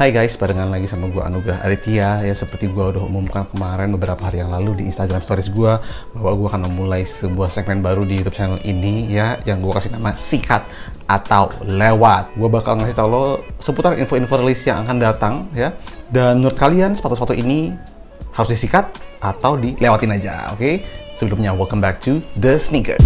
Hai guys, barengan lagi sama gue Anugrah Aditya. Ya seperti gue udah umumkan kemarin beberapa hari yang lalu di Instagram Stories gue, bahwa gue akan memulai sebuah segmen baru di YouTube channel ini ya, yang gue kasih nama Sikat atau Lewat. Gue bakal ngasih tau lo seputar info-info rilis yang akan datang ya. Dan menurut kalian sepatu-sepatu ini harus disikat atau dilewatin aja, oke? Sebelumnya, welcome back to The Sneaker.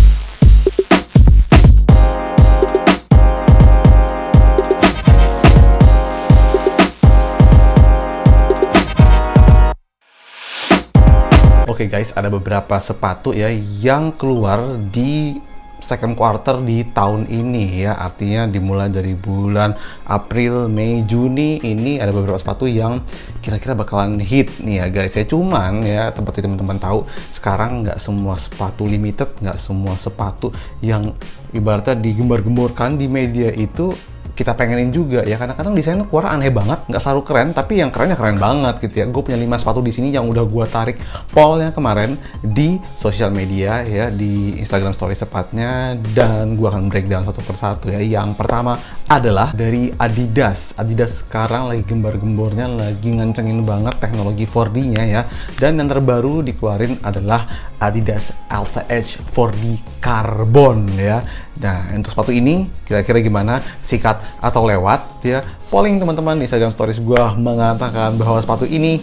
Oke guys, ada beberapa sepatu ya yang keluar di second quarter di tahun ini ya. Artinya dimulai dari bulan April, Mei, Juni ini ada beberapa sepatu yang kira-kira bakalan hit nih ya guys ya. Cuman ya, seperti teman-teman tahu, sekarang nggak semua sepatu limited, nggak semua sepatu yang ibaratnya digembar-gemborkan di media itu kita pengenin juga ya. Kadang-kadang desainnya keluar aneh banget, nggak selalu keren, tapi yang kerennya keren banget gitu ya. Gue punya 5 sepatu di sini yang udah gue tarik pollnya kemarin di sosial media ya, di Instagram Story tepatnya, dan gue akan breakdown satu persatu ya. Yang pertama adalah dari Adidas. Adidas sekarang lagi gembar-gembornya, lagi ngancengin banget teknologi 4D-nya ya. Dan yang terbaru dikeluarin adalah Adidas Alpha Edge 4D Carbon ya. Nah, untuk sepatu ini kira-kira gimana? Sikat atau lewat ya? Polling teman-teman di Instagram Stories gue mengatakan bahwa sepatu ini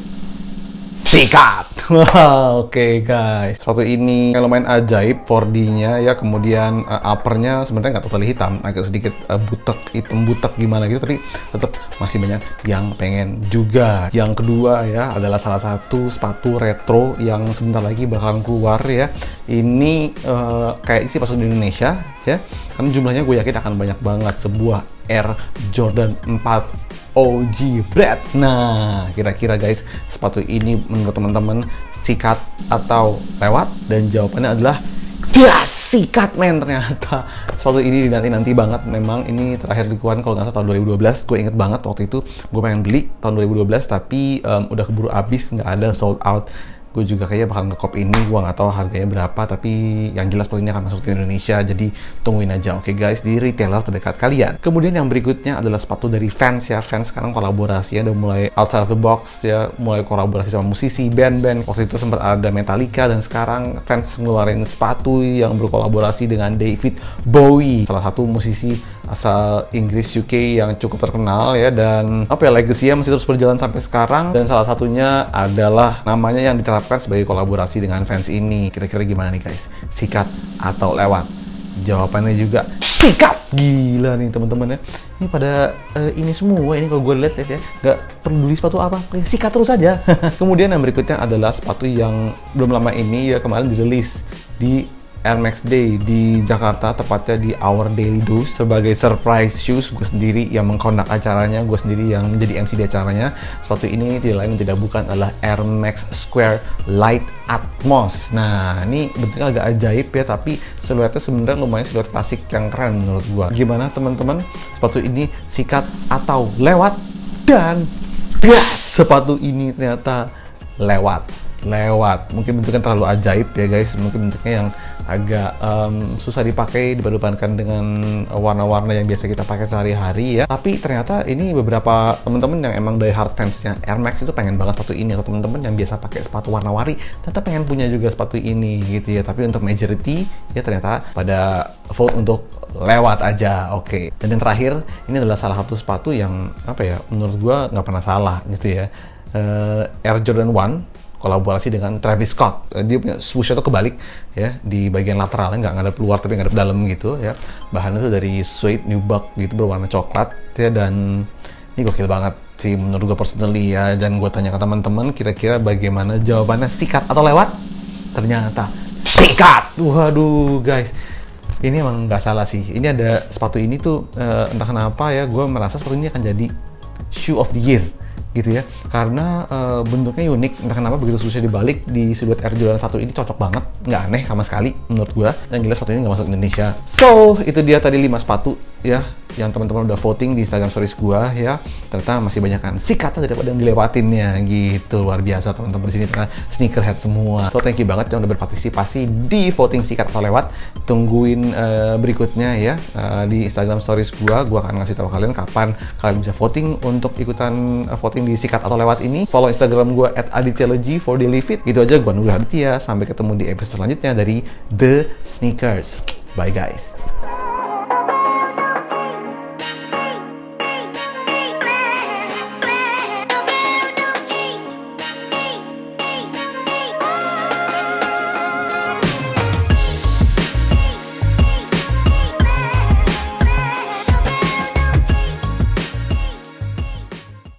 sikat. Oke guys, sepatu ini lumayan ajaib 4D-nya ya. Kemudian uppernya sebenarnya nggak totally hitam, agak sedikit butek, hitam butek gimana gitu, tapi tetap masih banyak yang pengen juga. Yang kedua ya adalah salah satu sepatu retro yang sebentar lagi bakalan keluar ya. Ini kayak isi pasar di Indonesia ya, karena jumlahnya gue yakin akan banyak banget. Sebuah Air Jordan 4 OG Bread. Nah, kira-kira guys, sepatu ini menurut teman-teman sikat atau lewat? Dan jawabannya adalah ya sikat men. Ternyata sepatu ini dinanti-nanti banget. Memang ini terakhir dikeluarkan kalau nggak salah tahun 2012. Gue inget banget waktu itu gue pengen beli tahun 2012, tapi udah keburu habis, nggak ada, sold out. Gue juga kayaknya bakal ngekop ini, gue nggak tahu harganya berapa, tapi yang jelas sepatu ini akan masuk ke Indonesia, jadi tungguin aja, oke guys, di retailer terdekat kalian. Kemudian yang berikutnya adalah sepatu dari Vans ya. Vans sekarang kolaborasi ya, udah mulai outside of the box ya, mulai kolaborasi sama musisi, band-band. Waktu itu sempat ada Metallica, dan sekarang Vans ngeluarin sepatu yang berkolaborasi dengan David Bowie, salah satu musisi asal Inggris UK yang cukup terkenal ya, dan legacy-nya masih terus berjalan sampai sekarang. Dan salah satunya adalah namanya yang diterapkan sebagai kolaborasi dengan Vans ini. Kira-kira gimana nih guys? Sikat atau lewat? Jawabannya juga sikat. Gila nih teman-teman ya. Ini pada ini semua ini kalau gue lihat ya, nggak peduli sepatu apa, sikat terus aja. Kemudian yang berikutnya adalah sepatu yang belum lama ini ya, kemarin dirilis di Air Max Day di Jakarta, tepatnya di Our Daily Dose, sebagai surprise shoes. Gue sendiri yang mengkondak acaranya, gue sendiri yang menjadi MC di acaranya. Sepatu ini tidak lain dan tidak bukan adalah Air Max Square Light Atmos. Nah, ini bentuknya agak ajaib ya, tapi siluetnya sebenarnya lumayan siluet klasik yang keren menurut gue. Gimana teman-teman? Sepatu ini sikat atau lewat? Dan sepatu ini ternyata lewat. Mungkin bentuknya terlalu ajaib ya guys, mungkin bentuknya yang agak susah dipakai dipadupadankan dengan warna-warna yang biasa kita pakai sehari-hari ya. Tapi ternyata ini beberapa teman-teman yang emang die hard fansnya Air Max itu pengen banget sepatu ini, atau teman-teman yang biasa pakai sepatu warna-warni ternyata pengen punya juga sepatu ini gitu ya. Tapi untuk majority ya ternyata pada vote untuk lewat aja, oke. Dan yang terakhir, ini adalah salah satu sepatu yang menurut gua nggak pernah salah gitu ya. Air Jordan 1 kolaborasi dengan Travis Scott. Dia punya swoosh-nya tuh kebalik ya, di bagian lateralnya nggak ngadep luar tapi ngadep dalam gitu ya. Bahannya tuh dari suede nubuck gitu, berwarna coklat ya, dan ini gokil banget sih menurut gue personally ya. Dan gue tanya ke teman-teman, kira-kira bagaimana jawabannya, sikat atau lewat? Ternyata sikat. Waduh guys, ini emang nggak salah sih. Ini ada sepatu ini tuh entah kenapa ya, gue merasa sepatu ini akan jadi shoe of the year gitu ya, karena bentuknya unik. Entah kenapa begitu susah dibalik, di siluet Air Jordan 1 ini cocok banget, nggak aneh sama sekali menurut gua. Yang jelas sepatu ini nggak masuk Indonesia. So itu dia tadi 5 sepatu ya yang teman-teman udah voting di Instagram Stories gua ya. Ternyata masih banyak kan sikatan daripada yang dilewatinnya gitu. Luar biasa teman-teman di sini, karena sneakerhead semua. So thank you banget yang udah berpartisipasi di voting sikat atau lewat. Tungguin berikutnya ya di Instagram Stories gua akan ngasih tahu kalian kapan kalian bisa voting untuk ikutan voting di sikat atau lewat ini. Follow Instagram gua @adityaology for daily fit. Itu aja, gua Nugraha Aditya. Sampai ketemu di episode selanjutnya dari The Sneakers. Bye guys.